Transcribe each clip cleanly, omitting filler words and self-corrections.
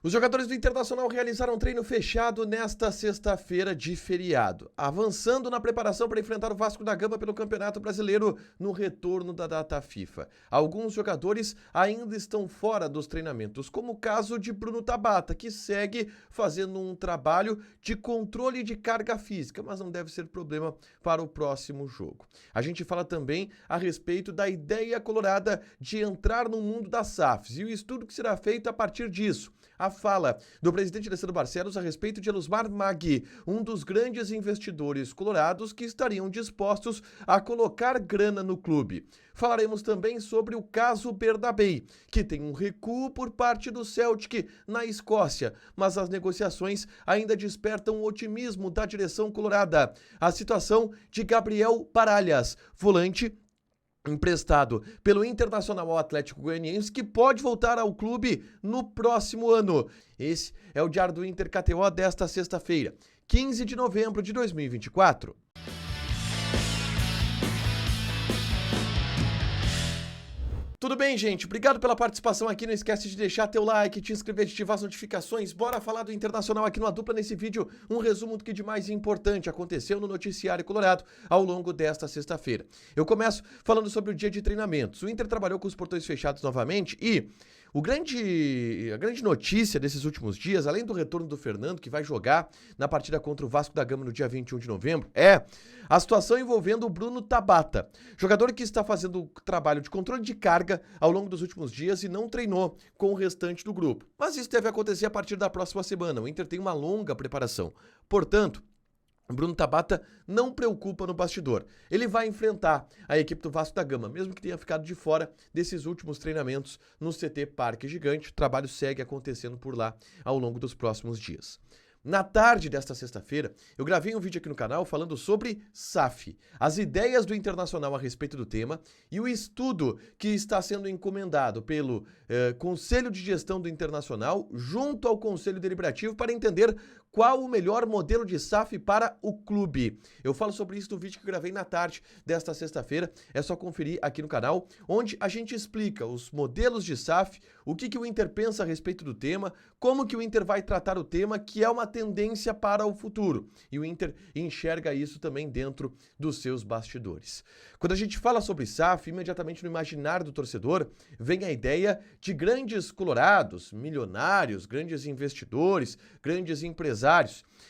Os jogadores do Internacional realizaram um treino fechado nesta sexta-feira de feriado, avançando na preparação para enfrentar o Vasco da Gama pelo Campeonato Brasileiro no retorno da data FIFA. Alguns jogadores ainda estão fora dos treinamentos, como o caso de Bruno Tabata, que segue fazendo um trabalho de controle de carga física, mas não deve ser problema para o próximo jogo. A gente fala também a respeito da ideia colorada de entrar no mundo das SAFs e o estudo que será feito a partir disso. A fala do presidente Alessandro Barcelos a respeito de Elusmar Maggi, um dos grandes investidores colorados que estariam dispostos a colocar grana no clube. Falaremos também sobre o caso Bernabei, que tem um recuo por parte do Celtic na Escócia, mas as negociações ainda despertam o otimismo da direção colorada. A situação de Gabriel Baralhas, volante emprestado pelo Internacional ao Atlético Goianiense, que pode voltar ao clube no próximo ano. Esse é o Diário do Inter KTO desta sexta-feira, 15 de novembro de 2024. Tudo bem, gente? Obrigado pela participação aqui. Não esquece de deixar teu like, te inscrever, de ativar as notificações. Bora falar do Internacional aqui no A Dupla nesse vídeo. Um resumo do que de mais importante aconteceu no noticiário colorado ao longo desta sexta-feira. Eu começo falando sobre o dia de treinamentos. O Inter trabalhou com os portões fechados novamente e a grande notícia desses últimos dias, além do retorno do Fernando, que vai jogar na partida contra o Vasco da Gama no dia 21 de novembro, é a situação envolvendo o Bruno Tabata, jogador que está fazendo o trabalho de controle de carga ao longo dos últimos dias e não treinou com o restante do grupo. Mas isso deve acontecer a partir da próxima semana. O Inter tem uma longa preparação. Portanto, o Bruno Tabata não preocupa no bastidor. Ele vai enfrentar a equipe do Vasco da Gama, mesmo que tenha ficado de fora desses últimos treinamentos no CT Parque Gigante. O trabalho segue acontecendo por lá ao longo dos próximos dias. Na tarde desta sexta-feira, eu gravei um vídeo aqui no canal falando sobre SAF, as ideias do Internacional a respeito do tema e o estudo que está sendo encomendado pelo Conselho de Gestão do Internacional junto ao Conselho Deliberativo para entender qual o melhor modelo de SAF para o clube. Eu falo sobre isso no vídeo que eu gravei na tarde desta sexta-feira, é só conferir aqui no canal, onde a gente explica os modelos de SAF, o que o Inter pensa a respeito do tema, como que o Inter vai tratar o tema, que é uma tendência para o futuro. E o Inter enxerga isso também dentro dos seus bastidores. Quando a gente fala sobre SAF, imediatamente no imaginário do torcedor, vem a ideia de grandes colorados, milionários, grandes investidores, grandes empresários.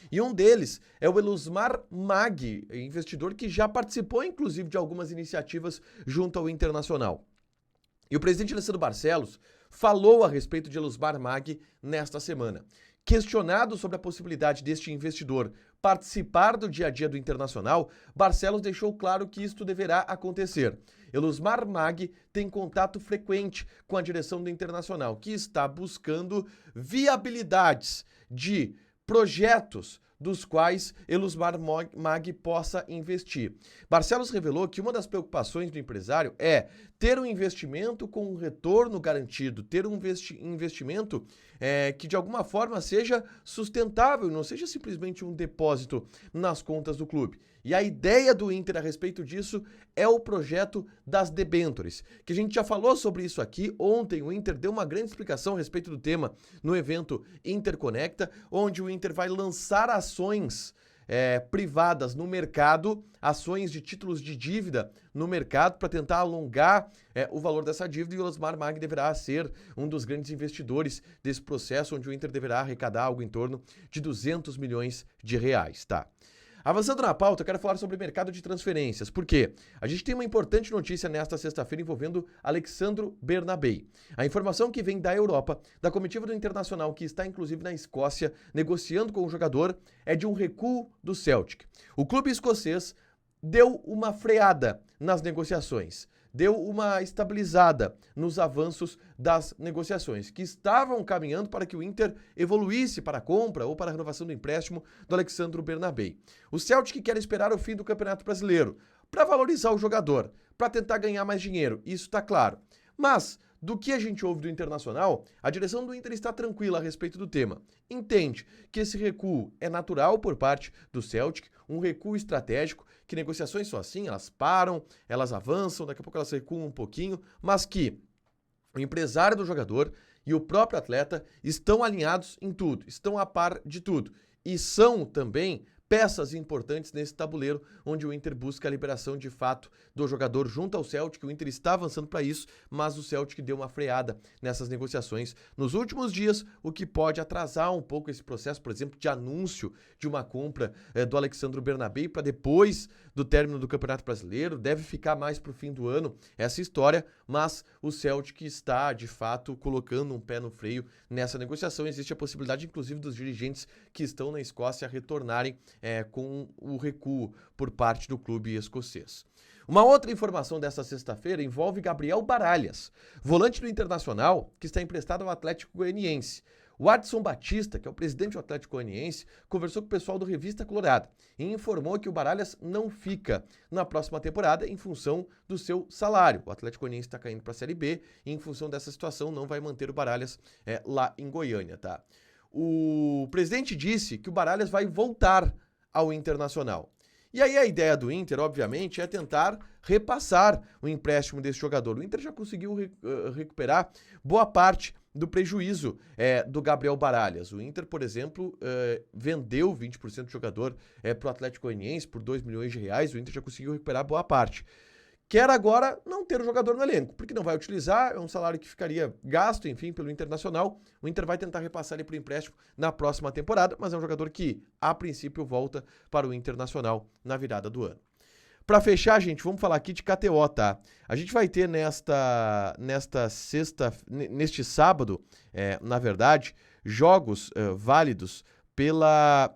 E um deles é o Elusmar Maggi, investidor que já participou, inclusive, de algumas iniciativas junto ao Internacional. E o presidente Alessandro Barcelos falou a respeito de Elusmar Maggi nesta semana. Questionado sobre a possibilidade deste investidor participar do dia a dia do Internacional, Barcelos deixou claro que isto deverá acontecer. Elusmar Maggi tem contato frequente com a direção do Internacional, que está buscando viabilidades de projetos dos quais Elusmar Maggi possa investir. Barcelos revelou que uma das preocupações do empresário é ter um investimento com um retorno garantido, ter um investimento que de alguma forma seja sustentável, não seja simplesmente um depósito nas contas do clube. E a ideia do Inter a respeito disso é o projeto das debêntures, que a gente já falou sobre isso aqui. Ontem o Inter deu uma grande explicação a respeito do tema no evento Interconecta, onde o Inter vai lançar ações privadas no mercado, ações de títulos de dívida no mercado para tentar alongar o valor dessa dívida, e o Elusmar Maggi deverá ser um dos grandes investidores desse processo, onde o Inter deverá arrecadar algo em torno de 200 milhões de reais, tá? Avançando na pauta, eu quero falar sobre o mercado de transferências, porque a gente tem uma importante notícia nesta sexta-feira envolvendo Alexandro Bernabei. A informação que vem da Europa, da comitiva do Internacional, que está inclusive na Escócia, negociando com o jogador, é de um recuo do Celtic. O clube escocês deu uma freada nas negociações, deu uma estabilizada nos avanços das negociações, que estavam caminhando para que o Inter evoluísse para a compra ou para a renovação do empréstimo do Alexandro Bernabei. O Celtic quer esperar o fim do Campeonato Brasileiro para valorizar o jogador, para tentar ganhar mais dinheiro, isso está claro. Mas do que a gente ouve do Internacional, a direção do Inter está tranquila a respeito do tema. Entende que esse recuo é natural por parte do Celtic, um recuo estratégico, que negociações são assim, elas param, elas avançam, daqui a pouco elas recuam um pouquinho, mas que o empresário do jogador e o próprio atleta estão alinhados em tudo, estão a par de tudo. E são também peças importantes nesse tabuleiro, onde o Inter busca a liberação de fato do jogador junto ao Celtic. O Inter está avançando para isso, mas o Celtic deu uma freada nessas negociações nos últimos dias, o que pode atrasar um pouco esse processo, por exemplo, de anúncio de uma compra do Alexandre Bernabei para depois do término do Campeonato Brasileiro. Deve ficar mais para o fim do ano essa história, mas o Celtic está, de fato, colocando um pé no freio nessa negociação. Existe a possibilidade, inclusive, dos dirigentes que estão na Escócia retornarem com o recuo por parte do clube escocês. Uma outra informação desta sexta-feira envolve Gabriel Baralhas, volante do Internacional, que está emprestado ao Atlético Goianiense. O Adson Batista, que é o presidente do Atlético Goianiense, conversou com o pessoal do Revista Colorado e informou que o Baralhas não fica na próxima temporada em função do seu salário. O Atlético Goianiense está caindo para a Série B e, em função dessa situação, não vai manter o Baralhas lá em Goiânia, tá? O presidente disse que o Baralhas vai voltar ao Internacional. E aí a ideia do Inter, obviamente, é tentar repassar o empréstimo desse jogador. O Inter já conseguiu recuperar boa parte do prejuízo do Gabriel Baralhas. O Inter, por exemplo, vendeu 20% do jogador para o Atlético Goianiense por 2 milhões de reais. O Inter já conseguiu recuperar boa parte. Quer agora não ter o jogador no elenco, porque não vai utilizar, é um salário que ficaria gasto, enfim, pelo Internacional. O Inter vai tentar repassar ele para o empréstimo na próxima temporada, mas é um jogador que, a princípio, volta para o Internacional na virada do ano. Para fechar, gente, vamos falar aqui de KTO, tá? A gente vai ter neste sábado, na verdade, jogos válidos pela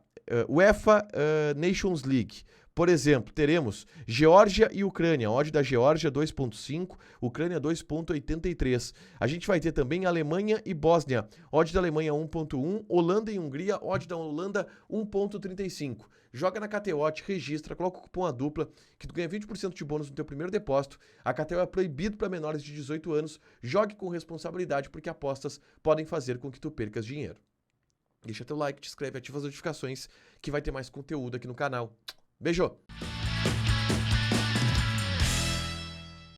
UEFA Nations League. Por exemplo, teremos Geórgia e Ucrânia, odd da Geórgia 2.5, Ucrânia 2.83. A gente vai ter também Alemanha e Bósnia, odd da Alemanha 1.1, Holanda e Hungria, odd da Holanda 1.35. Joga na KTO, te registra, coloca o cupom ADUPLA, que tu ganha 20% de bônus no teu primeiro depósito. A KTO é proibido para menores de 18 anos. Jogue com responsabilidade, porque apostas podem fazer com que tu percas dinheiro. Deixa teu like, te inscreve, ativa as notificações, que vai ter mais conteúdo aqui no canal. Beijo!